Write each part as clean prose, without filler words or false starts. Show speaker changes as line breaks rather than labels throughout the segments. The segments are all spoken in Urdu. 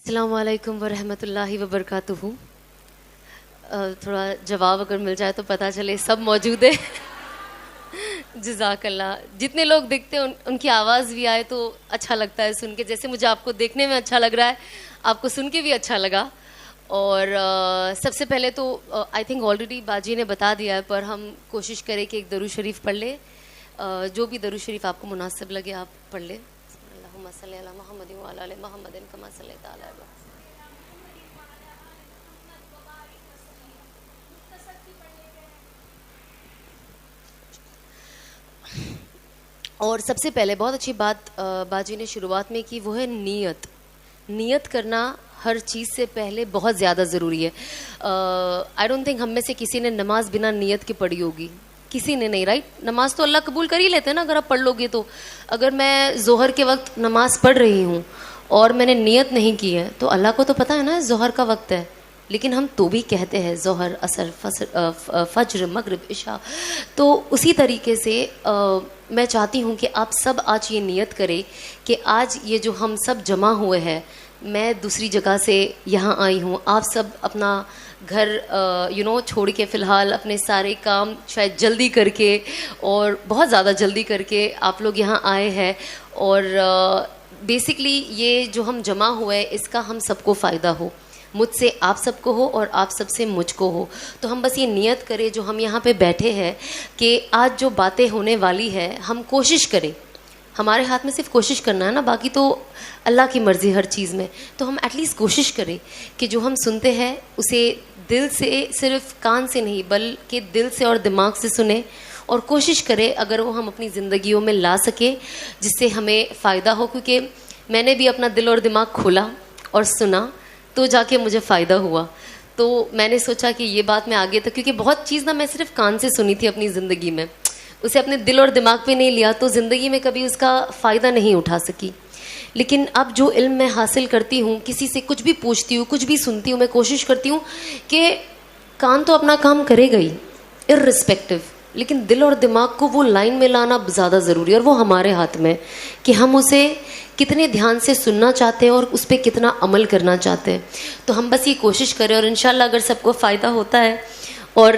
السلام علیکم ورحمۃ اللہ وبرکاتہ. تھوڑا جواب اگر مل جائے تو پتہ چلے سب موجود ہے. جزاک اللہ. جتنے لوگ دیکھتے ہیں ان کی آواز بھی آئے تو اچھا لگتا ہے سن کے. جیسے مجھے آپ کو دیکھنے میں اچھا لگ رہا ہے, آپ کو سن کے بھی اچھا لگا. اور سب سے پہلے تو آئی تھنک آلریڈی باجی نے بتا دیا ہے, پر ہم کوشش کریں کہ ایک درود شریف پڑھ لیں. جو بھی درود شریف آپ کو مناسب لگے آپ پڑھ لیں. اللہم صلی علی محمد وعلی آل محمد کما صلیت علی ابراہیم. اور سب سے پہلے بہت اچھی بات باجی نے شروعات میں کی, وہ ہے نیت. نیت کرنا ہر چیز سے پہلے بہت زیادہ ضروری ہے. آئی ڈونٹ تھنک ہم میں سے کسی نے نماز بنا نیت کے پڑھی ہوگی. کسی نے نہیں, رائٹ؟ نماز تو اللہ قبول کر ہی لیتے ہیں نا اگر آپ پڑھ لو گے تو. اگر میں ظہر کے وقت نماز پڑھ رہی ہوں اور میں نے نیت نہیں کی ہے تو اللہ کو تو پتہ ہے نا ظہر کا وقت ہے, لیکن ہم تو بھی کہتے ہیں ظہر, عصر, فجر, مغرب, عشاء. تو اسی طریقے سے میں چاہتی ہوں کہ آپ سب آج یہ نیت کریں کہ آج یہ جو ہم سب جمع ہوئے ہیں, میں دوسری جگہ سے یہاں آئی ہوں, آپ سب اپنا گھر چھوڑ کے فی الحال اپنے سارے کام شاید جلدی کر کے اور بہت زیادہ جلدی کر کے آپ لوگ یہاں آئے ہیں. اور بیسکلی یہ جو ہم جمع ہوئے اس کا ہم سب کو فائدہ ہو, مجھ سے آپ سب کو ہو اور آپ سب سے مجھ کو ہو. تو ہم بس یہ نیت کریں جو ہم یہاں پہ بیٹھے ہیں کہ آج جو باتیں ہونے والی ہے ہم کوشش کریں. ہمارے ہاتھ میں صرف کوشش کرنا ہے نا, باقی تو اللہ کی مرضی ہر چیز میں. تو ہم ایٹ لیسٹ کوشش کریں کہ جو ہم سنتے ہیں اسے دل سے, صرف کان سے نہیں بلکہ دل سے اور دماغ سے سنیں, اور کوشش کریں اگر وہ ہم اپنی زندگیوں میں لا سکیں جس سے ہمیں فائدہ ہو. کیونکہ میں نے بھی اپنا دل اور دماغ کھولا اور سنا تو جا کے مجھے فائدہ ہوا. تو میں نے سوچا کہ یہ بات میں آگے تک, کیونکہ بہت چیز نا میں صرف کان سے سنی تھی اپنی زندگی میں, اسے اپنے دل اور دماغ پہ نہیں لیا تو زندگی میں کبھی اس کا فائدہ نہیں اٹھا سکی. لیکن اب جو علم میں حاصل کرتی ہوں, کسی سے کچھ بھی پوچھتی ہوں, کچھ بھی سنتی ہوں, میں کوشش کرتی ہوں کہ کان تو اپنا کام کرے گا ہی اررسپیکٹو, لیکن دل اور دماغ کو وہ لائن میں لانا زیادہ ضروری ہے, اور وہ ہمارے ہاتھ میں کہ ہم اسے کتنے دھیان سے سننا چاہتے ہیں اور اس پہ کتنا عمل کرنا چاہتے ہیں. تو ہم بس یہ کوشش کریں, اور انشاءاللہ اگر سب کو فائدہ ہوتا ہے, اور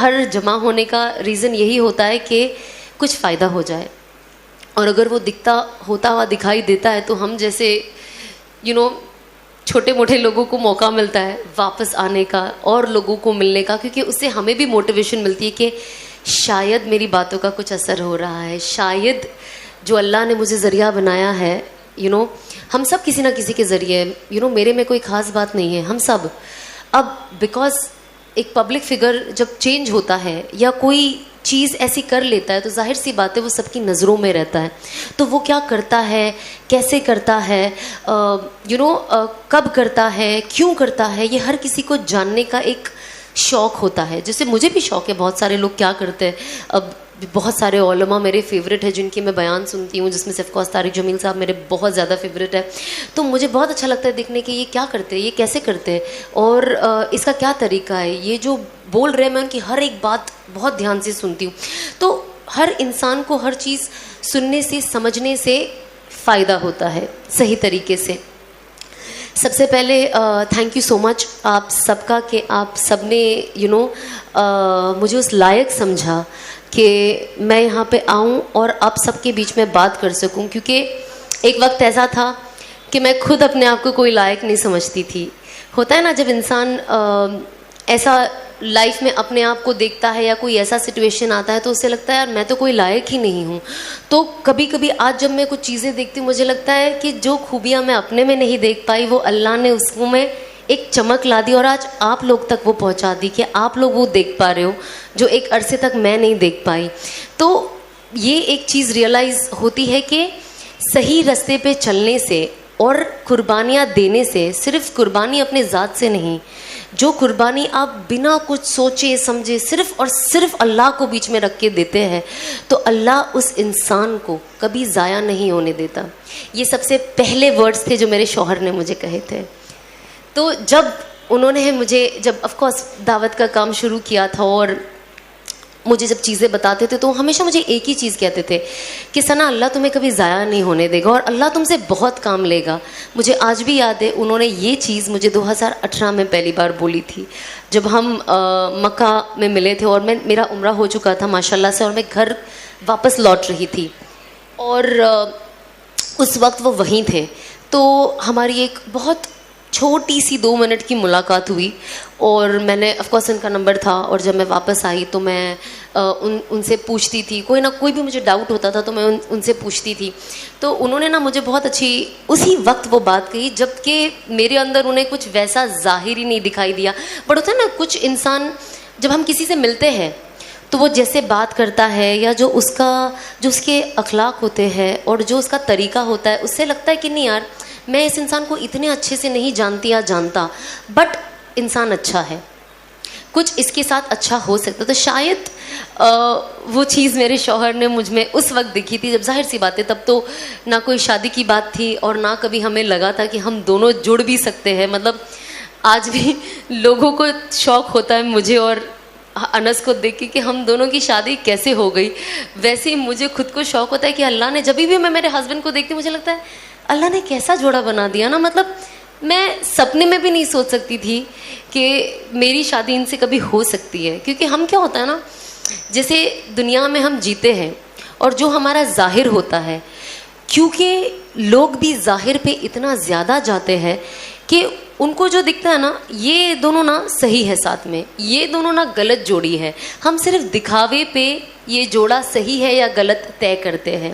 ہر جمع ہونے کا ریزن یہی ہوتا ہے کہ کچھ فائدہ ہو جائے. اور اگر وہ ہوتا ہوا دکھائی دیتا ہے تو ہم جیسے چھوٹے موٹے لوگوں کو موقع ملتا ہے واپس آنے کا اور لوگوں کو ملنے کا, کیونکہ اس سے ہمیں بھی موٹیویشن ملتی ہے کہ شاید میری باتوں کا کچھ اثر ہو رہا ہے, شاید جو اللہ نے مجھے ذریعہ بنایا ہے, ہم سب کسی نہ کسی کے ذریعے, میرے میں کوئی خاص بات نہیں ہے, ہم سب. اب بیکاز ایک پبلک فگر جب چینج ہوتا ہے یا کوئی چیز ایسی کر لیتا ہے تو ظاہر سی بات ہے وہ سب کی نظروں میں رہتا ہے. تو وہ کیا کرتا ہے, کیسے کرتا ہے, کب کرتا ہے, کیوں کرتا ہے, یہ ہر کسی کو جاننے کا ایک شوق ہوتا ہے. جیسے مجھے بھی شوق ہے, بہت سارے لوگ کیا کرتے ہیں. اب بہت سارے علماء میرے فیوریٹ ہیں جن کی میں بیان سنتی ہوں, جس میں سے آف کورس طارق جمیل صاحب میرے بہت زیادہ فیوریٹ ہے. تو مجھے بہت اچھا لگتا ہے دیکھنے کہ یہ کیا کرتے ہیں, یہ کیسے کرتے ہیں, اور اس کا کیا طریقہ ہے. یہ جو بول رہے ہیں میں ان کی ہر ایک بات بہت دھیان سے سنتی ہوں. تو ہر انسان کو ہر چیز سننے سے, سمجھنے سے فائدہ ہوتا ہے صحیح طریقے سے. سب سے پہلے تھینک یو سو مچ آپ سب کا کہ آپ سب نے مجھے اس لائق سمجھا کہ میں یہاں پہ آؤں اور آپ سب کے بیچ میں بات کر سکوں. کیونکہ ایک وقت ایسا تھا کہ میں خود اپنے آپ کو کوئی لائق نہیں سمجھتی تھی. ہوتا ہے نا جب انسان ایسا لائف میں اپنے آپ کو دیکھتا ہے یا کوئی ایسا سچویشن آتا ہے تو اسے لگتا ہے یار میں تو کوئی لائق ہی نہیں ہوں. تو کبھی کبھی آج جب میں کچھ چیزیں دیکھتی ہوں مجھے لگتا ہے کہ جو خوبیاں میں اپنے میں نہیں دیکھ پائی وہ اللہ نے اس کو میں ایک چمک لا دی اور آج آپ لوگ تک وہ پہنچا دی کہ آپ لوگ وہ دیکھ پا رہے ہو جو ایک عرصے تک میں نہیں دیکھ پائی. تو یہ ایک چیز ریئلائز ہوتی ہے کہ صحیح راستے پہ چلنے سے اور قربانیاں دینے سے, صرف قربانی اپنے ذات سے نہیں, جو قربانی آپ بنا کچھ سوچے سمجھے صرف اور صرف اللہ کو بیچ میں رکھ کے دیتے ہیں تو اللہ اس انسان کو کبھی ضائع نہیں ہونے دیتا. یہ سب سے پہلے ورڈز تھے جو میرے شوہر نے مجھے کہے تھے. تو جب انہوں نے مجھے آف کورس دعوت کا کام شروع کیا تھا اور مجھے جب چیزیں بتاتے تھے تو وہ ہمیشہ مجھے ایک ہی چیز کہتے تھے کہ ثنا اللہ تمہیں کبھی ضائع نہیں ہونے دے گا اور اللہ تم سے بہت کام لے گا. مجھے آج بھی یاد ہے انہوں نے یہ چیز مجھے 2018 میں پہلی بار بولی تھی جب ہم مکہ میں ملے تھے اور میرا عمرہ ہو چکا تھا ماشاء اللہ سے اور میں گھر واپس لوٹ رہی تھی اور اس وقت وہ وہیں تھے. تو ہماری ایک بہت چھوٹی سی 2 منٹ کی ملاقات ہوئی اور میں نے آف کورس ان کا نمبر تھا اور جب میں واپس آئی تو میں ان سے پوچھتی تھی کوئی نہ کوئی بھی مجھے ڈاؤٹ ہوتا تھا تو میں ان سے پوچھتی تھی. تو انہوں نے نا مجھے بہت اچھی اسی وقت وہ بات کہی جب کہ میرے اندر انہیں کچھ ویسا ظاہر ہی نہیں دکھائی دیا. بٹ ہوتا ہے نا کچھ انسان جب ہم کسی سے ملتے ہیں تو وہ جیسے بات کرتا ہے یا جو اس کے اخلاق ہوتے ہیں اور جو اس کا طریقہ ہوتا ہے اس سے لگتا ہے کہ نہیں یار میں اس انسان کو اتنے اچھے سے نہیں جانتی یا جانتا بٹ انسان اچھا ہے, کچھ اس کے ساتھ اچھا ہو سکتا. تو شاید وہ چیز میرے شوہر نے مجھ میں اس وقت دکھی تھی جب ظاہر سی بات ہے تب تو نہ کوئی شادی کی بات تھی اور نہ کبھی ہمیں لگا تھا کہ ہم دونوں جڑ بھی سکتے ہیں. مطلب آج بھی لوگوں کو شوق ہوتا ہے مجھے اور انس کو دیکھ کے کہ ہم دونوں کی شادی کیسے ہو گئی, ویسے ہی مجھے خود کو شوق ہوتا ہے کہ اللہ نے جب بھی میں میرے ہسبینڈ کو دیکھتی مجھے لگتا ہے اللہ نے کیسا جوڑا بنا دیا نا. مطلب میں سپنے میں بھی نہیں سوچ سکتی تھی کہ میری شادی ان سے کبھی ہو سکتی ہے, کیونکہ ہم کیا ہوتا ہے نا جیسے دنیا میں ہم جیتے ہیں اور جو ہمارا ظاہر ہوتا ہے کیونکہ لوگ بھی ظاہر پہ اتنا زیادہ جاتے ہیں کہ ان کو جو دکھتا ہے نا یہ دونوں نا صحیح ہے ساتھ میں, یہ دونوں نا غلط جوڑی ہے. ہم صرف دکھاوے پہ یہ جوڑا صحیح ہے یا غلط طے کرتے ہیں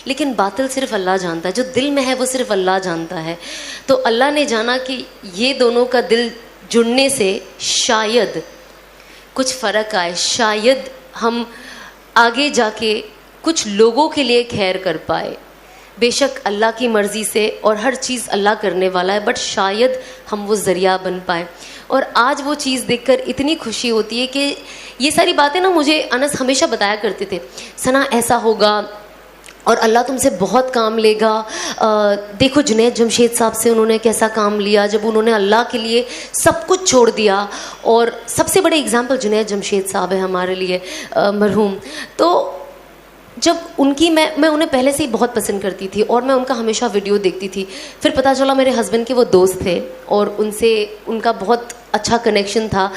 لیکن باطل صرف اللہ جانتا ہے, جو دل میں ہے وہ صرف اللہ جانتا ہے. تو اللہ نے جانا کہ یہ دونوں کا دل جڑنے سے شاید کچھ فرق آئے, شاید ہم آگے جا کے کچھ لوگوں کے لیے خیر کر پائے. بے شک اللہ کی مرضی سے اور ہر چیز اللہ کرنے والا ہے بٹ شاید ہم وہ ذریعہ بن پائے. اور آج وہ چیز دیکھ کر اتنی خوشی ہوتی ہے کہ یہ ساری باتیں نا مجھے انس ہمیشہ بتایا کرتے تھے ثنا ایسا ہوگا اور اللہ تم سے بہت کام لے گا. دیکھو جنید جمشید صاحب سے انہوں نے کیسا کام لیا جب انہوں نے اللہ کے لیے سب کچھ چھوڑ دیا. اور سب سے بڑے اگزامپل جنید جمشید صاحب ہے ہمارے لیے مرحوم. تو جب ان کی میں انہیں پہلے سے ہی بہت پسند کرتی تھی اور میں ان کا ہمیشہ ویڈیو دیکھتی تھی. پھر پتہ چلا میرے ہسبینڈ کے وہ دوست تھے اور ان کا بہت اچھا کنیکشن تھا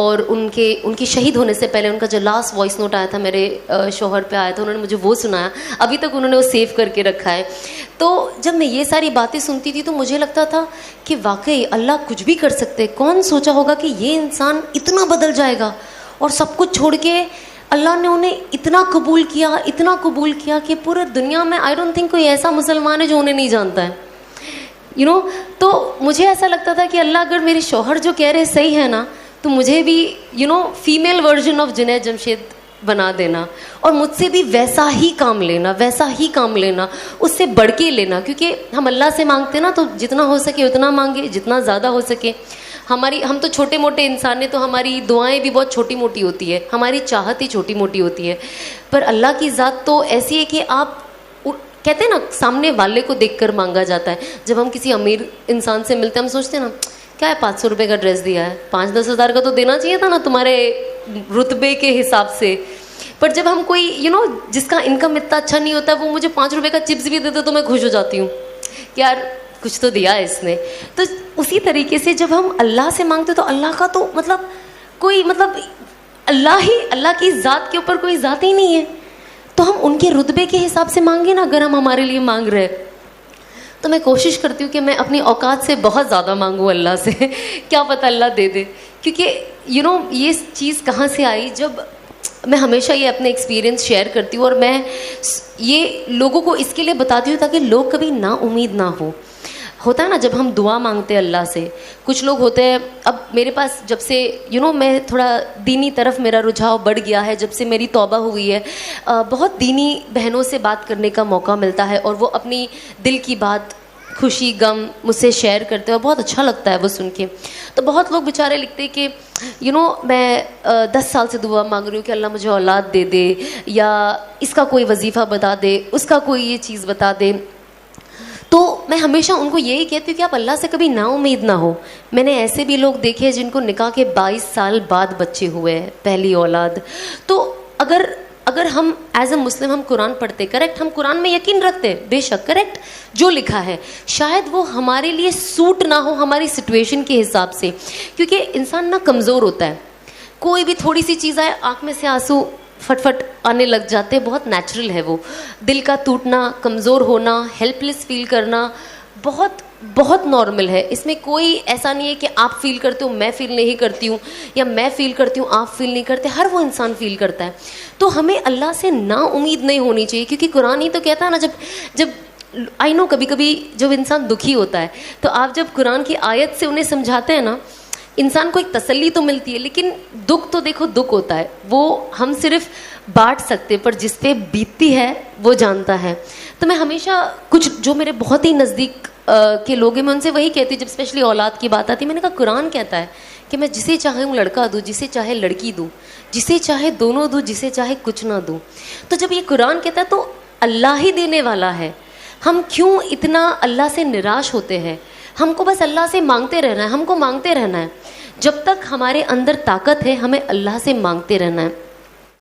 اور ان کی شہید ہونے سے پہلے ان کا جو لاسٹ وائس نوٹ آیا تھا میرے شوہر پہ آیا تھا, انہوں نے مجھے وہ سنایا, ابھی تک انہوں نے وہ سیو کر کے رکھا ہے. تو جب میں یہ ساری باتیں سنتی تھی تو مجھے لگتا تھا کہ واقعی اللہ کچھ بھی کر سکتے. کون سوچا ہوگا کہ یہ انسان اتنا بدل جائے گا اور سب کچھ چھوڑ کے اللہ نے انہیں اتنا قبول کیا کہ پورے دنیا میں آئی ڈونٹ تھنک کوئی ایسا مسلمان ہے جو انہیں نہیں جانتا ہے. تو مجھے ایسا لگتا تھا کہ اللہ اگر میرے شوہر جو کہہ رہے صحیح ہے نا تو مجھے بھی female version of Junaid Jamshed بنا دینا اور مجھ سے بھی ویسا ہی کام لینا اس سے بڑھ کے لینا. کیونکہ ہم اللہ سے مانگتے نا تو جتنا ہو سکے اتنا مانگے, جتنا زیادہ ہو سکے. ہم تو چھوٹے موٹے انسان ہیں تو ہماری دعائیں بھی بہت چھوٹی موٹی ہوتی ہے, ہماری چاہت ہی چھوٹی موٹی ہوتی ہے. پر اللہ کی ذات تو ایسی ہے کہ آپ کہتے ہیں نا سامنے والے کو دیکھ کر مانگا جاتا ہے. جب ہم کسی امیر انسان سے ملتے ہیں ہم سوچتے ہیں نا کیا ہے 500 روپے کا ڈریس دیا ہے, 5-10 ہزار کا تو دینا چاہیے تھا نا تمہارے رتبے کے حساب سے. پر جب ہم کوئی جس کا انکم اتنا اچھا نہیں ہوتا وہ مجھے 5 روپے کا چپس بھی دیتے تو میں خوش ہو جاتی ہوں کہ یار کچھ تو دیا ہے اس نے. تو اسی طریقے سے جب ہم اللہ سے مانگتے تو اللہ کا تو اللہ کی ذات کے اوپر کوئی ذات ہی نہیں ہے. تو ہم ان کے رتبے کے حساب سے مانگے نا اگر ہم ہمارے لیے مانگ رہے. تو میں کوشش کرتی ہوں کہ میں اپنی اوقات سے بہت زیادہ مانگوں اللہ سے, کیا پتہ اللہ دے دے. کیونکہ یہ چیز کہاں سے آئی, جب میں ہمیشہ یہ اپنے ایکسپیرینس شیئر کرتی ہوں اور میں یہ لوگوں کو اس کے لیے بتاتی ہوں تاکہ لوگ کبھی نا امید نہ ہو. ہوتا ہے نا جب ہم دعا مانگتے ہیں اللہ سے, کچھ لوگ ہوتے ہیں, اب میرے پاس جب سے میں تھوڑا دینی طرف میرا رجحاؤ بڑھ گیا ہے, جب سے میری توبہ ہوئی ہے, بہت دینی بہنوں سے بات کرنے کا موقع ملتا ہے اور وہ اپنی دل کی بات خوشی غم مجھ سے شیئر کرتے ہیں اور بہت اچھا لگتا ہے وہ سن کے. تو بہت لوگ بیچارے لکھتے کہ میں 10 سال سے دعا مانگ رہی ہوں کہ اللہ مجھے اولاد دے دے, یا اس کا کوئی وظیفہ بتا دے, اس کا کوئی یہ چیز بتا دے. تو میں ہمیشہ ان کو یہی کہتی ہوں کہ آپ اللہ سے کبھی نا امید نہ ہو. میں نے ایسے بھی لوگ دیکھے جن کو نکاح کے 22 سال بعد بچے ہوئے ہیں, پہلی اولاد. تو اگر ہم ایز اے مسلم ہم قرآن پڑھتے, کریکٹ, ہم قرآن میں یقین رکھتے بے شک, کریکٹ, جو لکھا ہے شاید وہ ہمارے لیے سوٹ نہ ہو ہماری سچویشن کے حساب سے, کیونکہ انسان نا کمزور ہوتا ہے, کوئی بھی تھوڑی سی چیز آئے آنکھ میں سے آنسو فٹ فٹ آنے لگ جاتے, بہت نیچرل ہے وہ, دل کا ٹوٹنا, کمزور ہونا, ہیلپ لیس فیل کرنا بہت بہت نارمل ہے. اس میں کوئی ایسا نہیں ہے کہ آپ فیل کرتے ہو میں فیل نہیں کرتی ہوں, یا میں فیل کرتی ہوں آپ فیل نہیں کرتے, ہر وہ انسان فیل کرتا ہے. تو ہمیں اللہ سے نا امید نہیں ہونی چاہیے, کیونکہ قرآن ہی تو کہتا ہے نا, جب آئی نو کبھی کبھی جب انسان دکھی ہوتا ہے تو آپ جب قرآن کی آیت سے انہیں سمجھاتے ہیں نا, انسان کو ایک تسلی تو ملتی ہے, لیکن دکھ تو دیکھو دکھ ہوتا ہے, وہ ہم صرف بانٹ سکتے, پر جس پہ بیتتی ہے وہ جانتا ہے. تو میں ہمیشہ کچھ جو میرے بہت ہی نزدیک کے لوگ ہیں میں ان سے وہی کہتی ہوں, جب اسپیشلی اولاد کی بات آتی ہے, میں نے کہا قرآن کہتا ہے کہ میں جسے چاہوں لڑکا دوں, جسے چاہے لڑکی دوں, جسے چاہے دونوں دوں, جسے چاہے کچھ نہ دوں. تو جب یہ قرآن کہتا ہے تو اللہ ہی دینے والا ہے, ہم کیوں اتنا اللہ سے نراش ہوتے ہیں؟ ہم کو بس اللہ سے مانگتے رہنا ہے, ہم کو مانگتے رہنا ہے, جب تک ہمارے اندر طاقت ہے ہمیں اللہ سے مانگتے رہنا ہے.